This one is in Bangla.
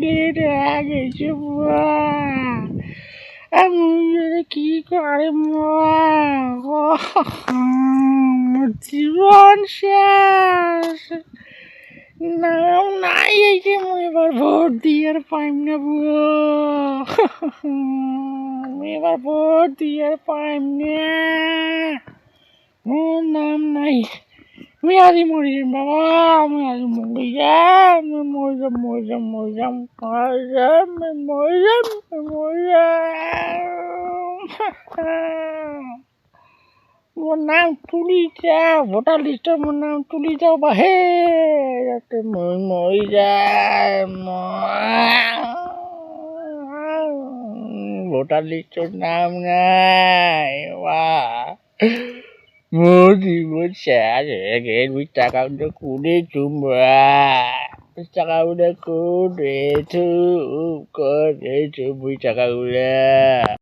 ডিলেট হয়ে গেছে মা। আমি কি করে মা, আমার জীবন শেষ। নাম নাই এই যে মুই এবার ভোট দিয়ে আর পাইম না বুয়ো। আমি এবার ভোট দিয়ে আর পাইম না, মোর নাম নাই। আমি আজি মরি যাম বাবা, আমি আজি মরি যাম, মরি যাম, মরি যাম, মরি যাম, মরি যাম, মরি যাম, মরি যাম। মোর নাম তুলি যাও, ভোটার লিস্টে মোর নাম তুলি যাও বাহে, যাতে মই মরি যাই। ভোটার লিস্টের নাম নাই বা, মোর জীবন শেষ হয়ে গেল। 20 টাকা উঠে কুড়ে চুমবা, 20 টাকা উঠে কুড়ে চুম করে 20 টাকা উঠে।